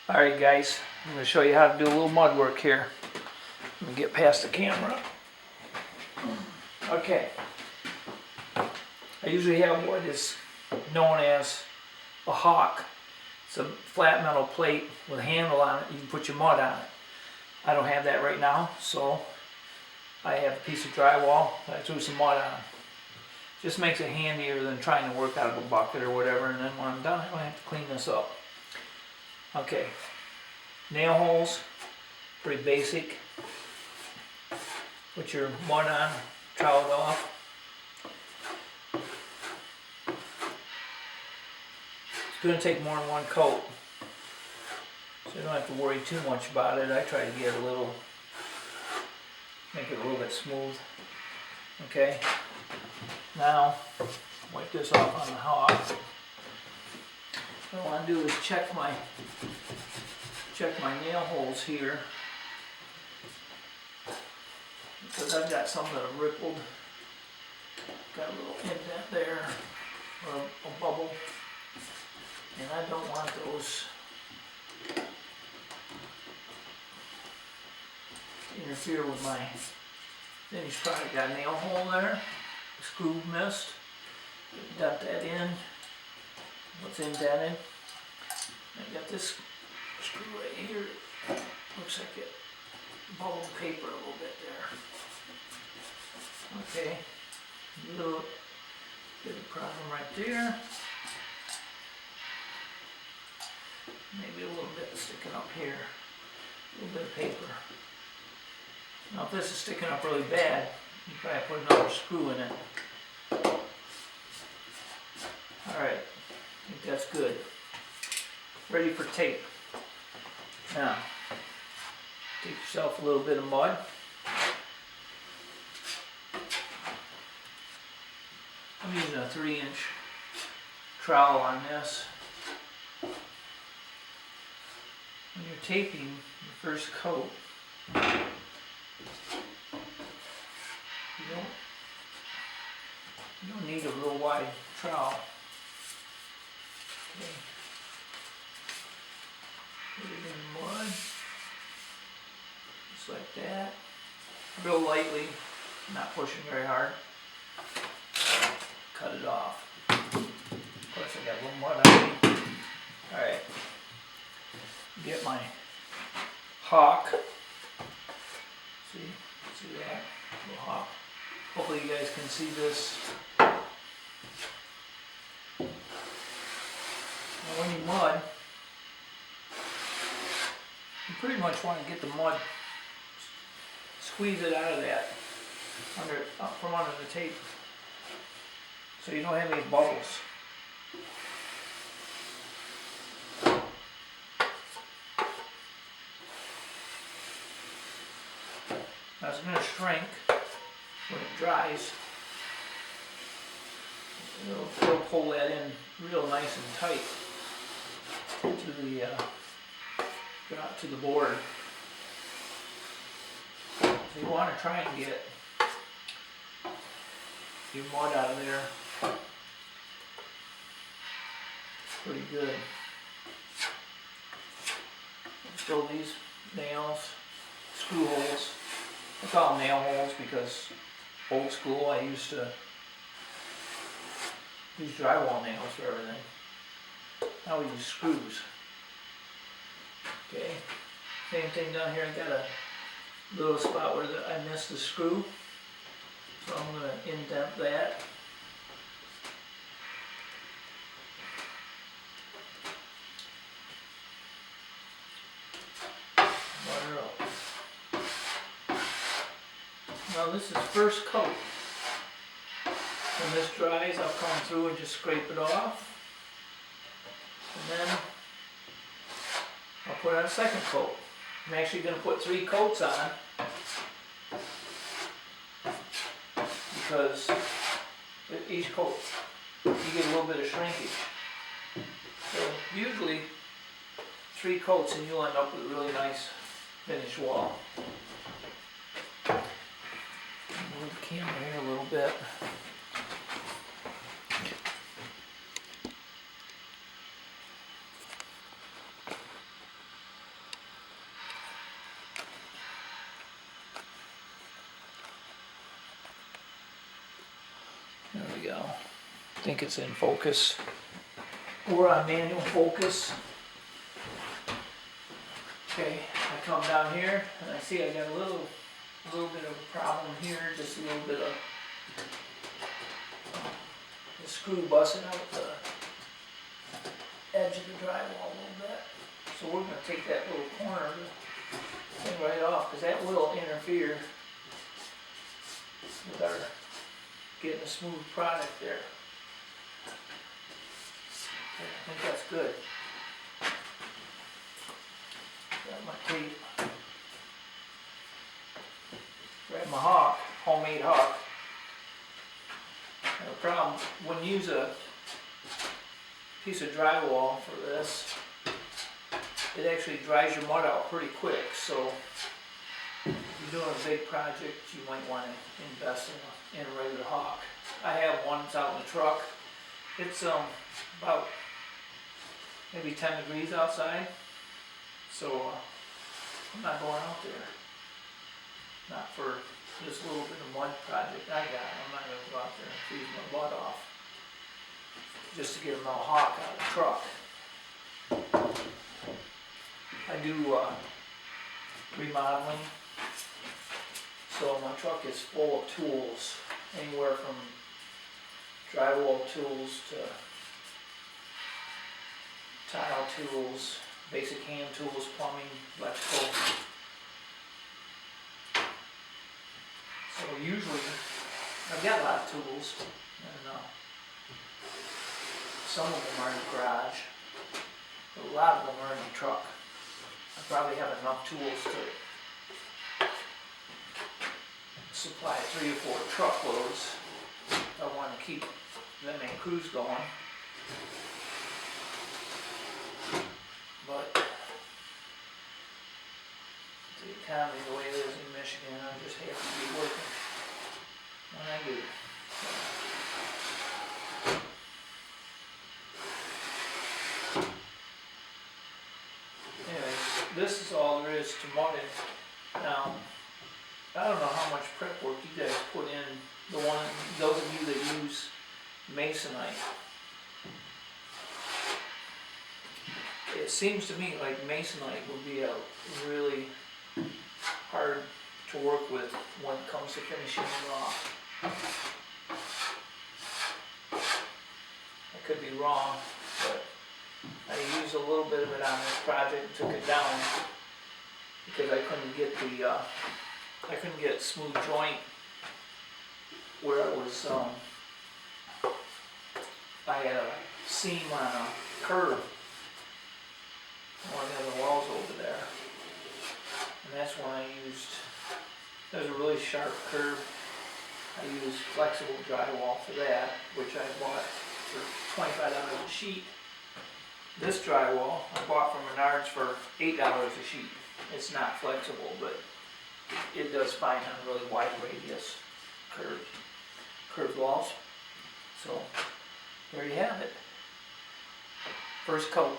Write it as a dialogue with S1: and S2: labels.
S1: Alright guys, I'm going to show you how to do a little mud work here. Let me get past the camera. Okay. I usually have what is known as a hawk. It's a flat metal plate with a handle on it. You can put your mud on it. I don't have that right now, so I have a piece of drywall that I threw some mud on. Just makes it handier than trying to work out of a bucket or whatever, and then when I'm done I don't have to clean this up. Okay, nail holes, pretty basic. Put your mud on, trowel it off. It's going to take more than one coat, so you don't have to worry too much about it. I try to get make it a little bit smooth. Okay, now wipe this off on the hawk. What I want to do is check my nail holes here, because I've got some that are rippled. Got a little indent there, or a bubble, and I don't want those to interfere with my finished product. Got a nail hole there, screw missed, dent that in. What's indented. I got this screw right here. Looks like it bubbled paper a little bit there. Okay, little bit of problem right there. Maybe a little bit sticking up here. A little bit of paper. Now if this is sticking up really bad, you probably put another screw in it. Alright. I think that's good. Ready for tape. Now, take yourself a little bit of mud. I'm using a 3-inch trowel on this. When you're taping your first coat, you don't need a real wide trowel. Okay. Put it in the mud, just like that, real lightly, not pushing very hard. Cut it off. Of course I got a little mud on me. Alright, get my hawk. See that? Little hawk. Hopefully you guys can see this. When you mud, you pretty much want to get the mud, squeeze it out of that, from under the tape, so you don't have any bubbles. Now it's going to shrink when it dries. It'll pull that in real nice and tight to the board. So you want to try and get your mud out of there pretty good. Still these nails, screw holes. I call them nail holes because old school I used to use drywall nails for everything. Now we use screws. Okay, same thing down here. I got a little spot where I missed the screw, so I'm going to indent that. Butter up. Now this is first coat. When this dries, I'll come through and just scrape it off. And then I'll put on a second coat. I'm actually going to put 3 coats on because with each coat you get a little bit of shrinkage. So usually 3 coats and you'll end up with a really nice finished wall. Move the camera here a little bit. think it's in focus. We're on manual focus. Okay, I come down here and I see I got a little bit of a problem here, just a little bit of the screw busting out the edge of the drywall a little bit. So we're going to take that little corner of the thing right off, because that will interfere with our getting a smooth product there. Okay, I think that's good. Got my tape. Grab my hawk, homemade hawk. Now the problem, when you use a piece of drywall for this, it actually dries your mud out pretty quick. So if you're doing a big project, you might want to invest in a regular hawk. I have one that's out in the truck. It's about maybe 10 degrees outside, so I'm not going out there. Not for this little bit of mud project I got. I'm not going to go out there and freeze my butt off just to get a hawk out of the truck. I do remodeling, so my truck is full of tools, anywhere from drywall tools to tile tools, basic hand tools, plumbing, electrical. So usually, I've got a lot of tools, and some of them are in the garage, but a lot of them are in the truck. I probably have enough tools to supply 3 or 4 truckloads. I want to keep them in crews going. But the economy the way it is in Michigan, I just have to be working when I do. Anyways, this is all there is to mudding. Now, I don't know how much prep work you guys put in. Those of you that use masonite. It seems to me like masonite would be a really hard to work with when it comes to finishing it off. I could be wrong, but I used a little bit of it on this project and took it down because I couldn't get smooth joint where it was. I had a seam on a curve. One of the other walls over there, and that's when I used, there's a really sharp curve. I used flexible drywall for that, which I bought for $25 a sheet. This drywall I bought from Menards for $8 a sheet. It's not flexible, but it does fine on really wide radius curved walls. So there you have it. First coat.